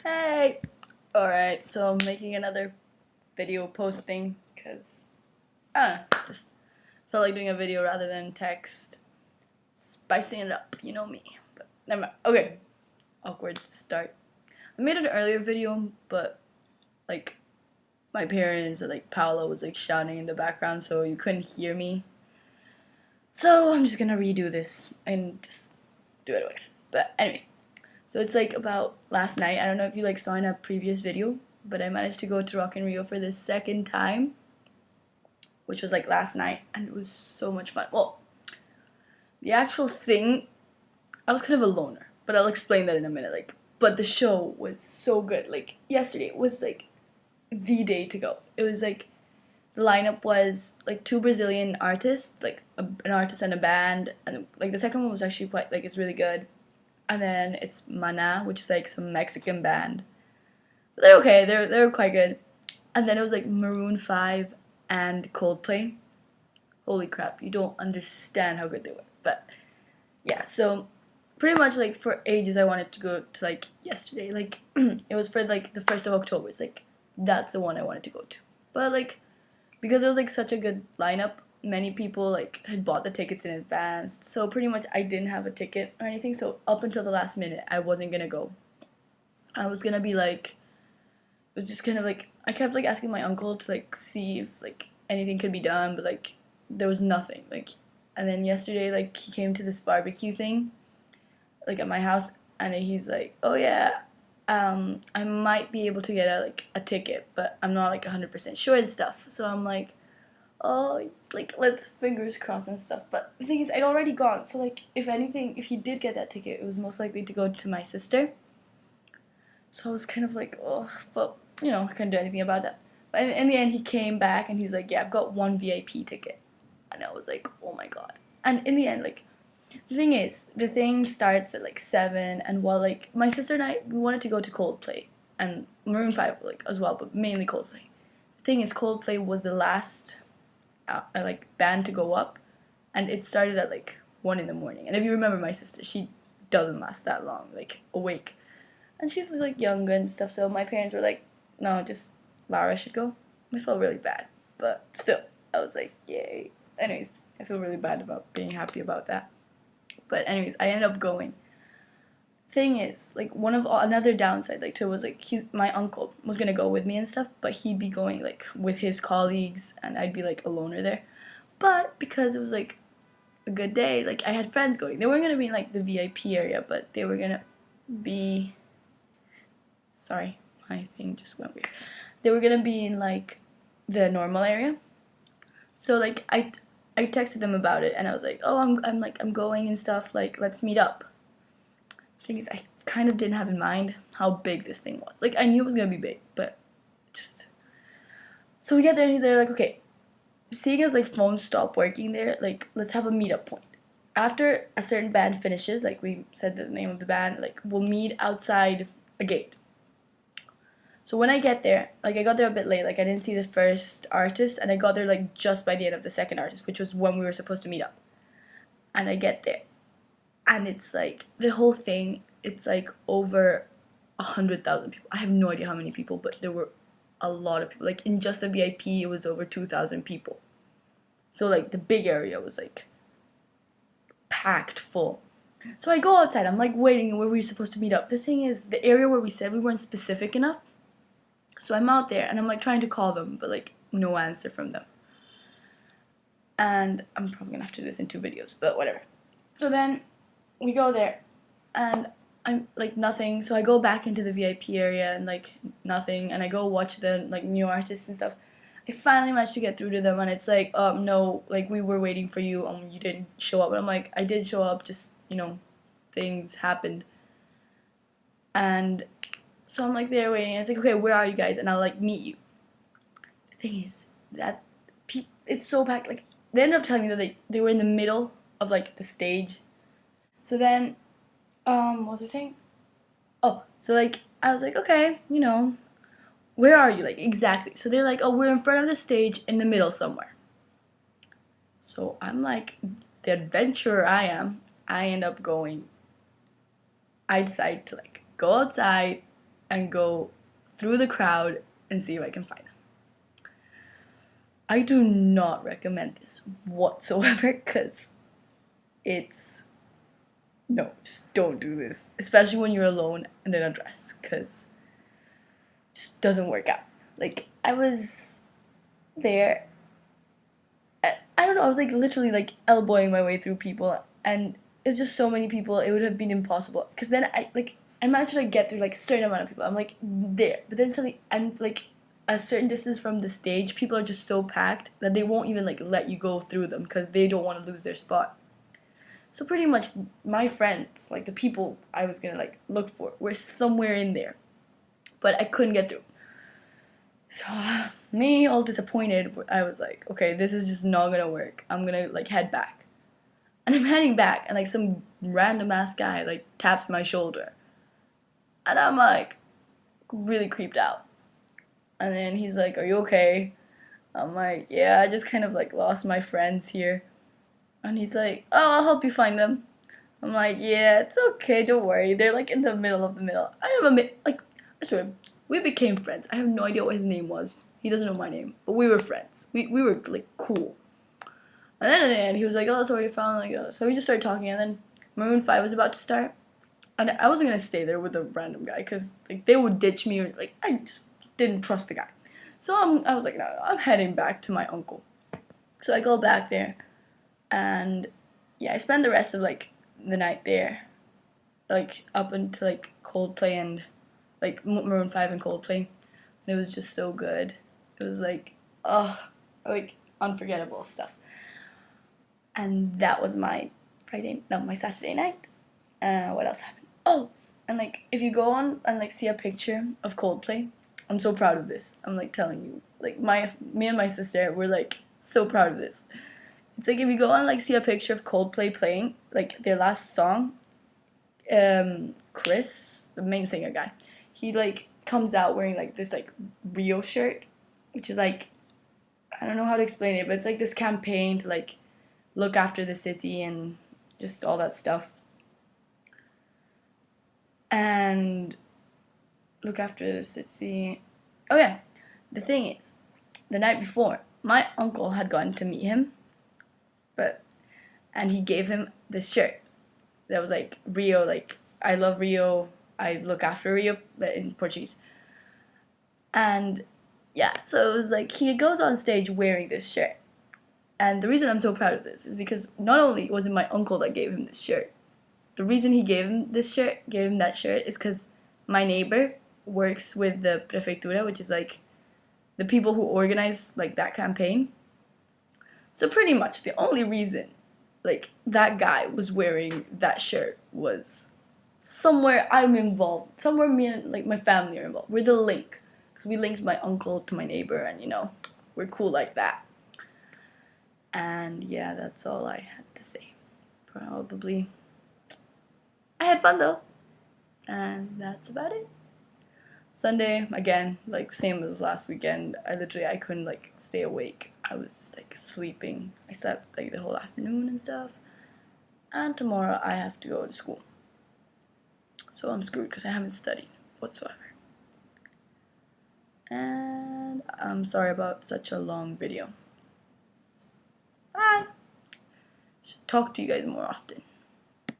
Hey! Alright, so I'm making another video posting because I don't know, just felt like doing a video rather than text. Spicing it up, you know me. But never mind. Okay. Awkward start. I made an earlier video, but like my parents or like Paolo was like shouting in the background so you couldn't hear me. So I'm just gonna redo this and just do it away. But anyways. So it's like about last night. I don't know if you like saw in a previous video, but I managed to go to Rock in Rio for the second time, which was like last night, and it was so much fun. Well, the actual thing, I was kind of a loner, but I'll explain that in a minute. But the show was so good. Like yesterday was like the day to go. It was like the lineup was like two Brazilian artists, like an artist and a band, and like the second one was actually quite like it's really good. And then it's Mana, which is like some Mexican band. But they're okay. They're quite good. And then it was like Maroon 5 and Coldplay. Holy crap, you don't understand how good they were. But yeah, so pretty much like for ages I wanted to go to like yesterday. Like it was for like the 1st of October. It's like that's the one I wanted to go to. But like because it was like such a good lineup, many people like had bought the tickets in advance, so pretty much I didn't have a ticket or anything, so up until the last minute I wasn't gonna go. I was gonna be like, it was just kind of like I kept like asking my uncle to like see if like anything could be done, but like there was nothing. Like and then yesterday like he came to this barbecue thing like at my house, and he's like, oh yeah, I might be able to get a ticket, but I'm not like 100% sure and stuff. So I'm like, oh, like let's fingers crossed and stuff. But the thing is, I'd already gone, so like if anything, if he did get that ticket, it was most likely to go to my sister. So I was kind of like, oh, but you know, I couldn't do anything about that. But in the end, he came back and he's like, yeah, I've got one VIP ticket, and I was like, oh my god. And in the end, like the thing is, the thing starts at like 7, and while like my sister and I, we wanted to go to Coldplay and Maroon 5 like as well, but mainly Coldplay. The thing is, Coldplay was the last like band to go up, and it started at like 1 in the morning. And if you remember my sister, she doesn't last that long, like awake, and she's like younger and stuff. So my parents were like, no, just Lara should go. I felt really bad, but still, I was like, yay. Anyways, I feel really bad about being happy about that. But anyways, I ended up going. Thing is, like another downside, like to it was like my uncle was gonna go with me and stuff, but he'd be going like with his colleagues, and I'd be like a loner there. But because it was like a good day, like I had friends going. They weren't gonna be in like the VIP area, but they were gonna be. Sorry, my thing just went weird. They were gonna be in like the normal area. So like I texted them about it, and I was like, oh, I'm going and stuff. Like let's meet up. Thing is, I kind of didn't have in mind how big this thing was. Like I knew it was gonna be big, but just so we get there and they're like, okay, seeing as like phones stop working there, like let's have a meetup point. After a certain band finishes, like we said the name of the band, like we'll meet outside a gate. So when I get there, like I got there a bit late, like I didn't see the first artist, and I got there like just by the end of the second artist, which was when we were supposed to meet up. And I get there, and it's like the whole thing, it's like over 100,000 people. I have no idea how many people, but there were a lot of people. Like in just the VIP, it was over 2,000 people. So like the big area was like packed full. So I go outside. I'm like waiting where we were supposed to meet up. The thing is, the area where we said we weren't specific enough. So I'm out there and I'm like trying to call them, but like no answer from them. And I'm probably gonna have to do this in 2 videos, but whatever. So then we go there, and I'm like nothing. So I go back into the VIP area and like nothing, and I go watch the like new artists and stuff. I finally managed to get through to them, and it's like, no, like we were waiting for you, you didn't show up. And I'm like, I did show up, just things happened. And so I'm like there waiting. It's like, okay, where are you guys? And I'll like meet you. The thing is that it's so packed. Like they ended up telling me that they were in the middle of like the stage. So then, what was I saying? Oh, so like I was like, okay, where are you? Like exactly. So they're like, oh, we're in front of the stage in the middle somewhere. So I'm like, the adventurer I am, I end up going. I decide to like go outside, and go through the crowd and see if I can find them. I do not recommend this whatsoever because no, just don't do this. Especially when you're alone and in a dress because it just doesn't work out. Like, I was there, I don't know, I was like literally like elbowing my way through people and it's just so many people, it would have been impossible. Because then I managed to like get through like a certain amount of people. I'm like there, but then suddenly I'm like a certain distance from the stage. People are just so packed that they won't even like let you go through them because they don't want to lose their spot. So pretty much my friends, like the people I was gonna like look for, were somewhere in there, but I couldn't get through. So me all disappointed, I was like, okay, this is just not gonna work. I'm gonna like head back. And I'm heading back and like some random ass guy like taps my shoulder. And I'm like really creeped out. And then he's like, "Are you okay?" I'm like, "Yeah, I just kind of like lost my friends here." And he's like, "Oh, I'll help you find them." I'm like, "Yeah, it's okay, don't worry. They're like in the middle of the middle." I swear, we became friends. I have no idea what his name was. He doesn't know my name, but we were friends. We were like cool. And then at the end, he was like, "Oh, so where you from?" Like, so we just started talking, and then Maroon 5 was about to start. And I wasn't gonna stay there with a random guy because like they would ditch me, or like I just didn't trust the guy. So I was like, no, I'm heading back to my uncle. So I go back there, and yeah, I spend the rest of like the night there, like up until like Coldplay and like Maroon 5 and Coldplay, and it was just so good. It was like, oh, like unforgettable stuff. And that was my my Saturday night. What else happened? Oh, and like if you go on and like see a picture of Coldplay, I'm so proud of this. I'm like telling you, like me and my sister, we're like so proud of this. It's like if you go on like see a picture of Coldplay playing like their last song, Chris, the main singer guy, he like comes out wearing like this like Rio shirt, which is like, I don't know how to explain it, but it's like this campaign to like look after the city and just all that stuff. And look after the city. Oh yeah, the thing is, the night before, my uncle had gone to meet him, and he gave him this shirt that was like Rio, like I love Rio, I look after Rio, but in Portuguese. And yeah, so it was like he goes on stage wearing this shirt. And the reason I'm so proud of this is because not only was it my uncle that gave him this shirt, the reason he gave him that shirt, is because my neighbor works with the prefectura, which is like the people who organize like that campaign. So pretty much the only reason like that guy was wearing that shirt was somewhere I'm involved, somewhere me and like my family are involved. We're the link because we linked my uncle to my neighbor, and we're cool like that. And yeah, that's all I had to say. Probably. I had fun though. And that's about it. Sunday, again, like same as last weekend, I couldn't like stay awake. I was like sleeping. I slept like the whole afternoon and stuff. And tomorrow I have to go to school. So I'm screwed because I haven't studied whatsoever. And I'm sorry about such a long video. Bye! Should talk to you guys more often.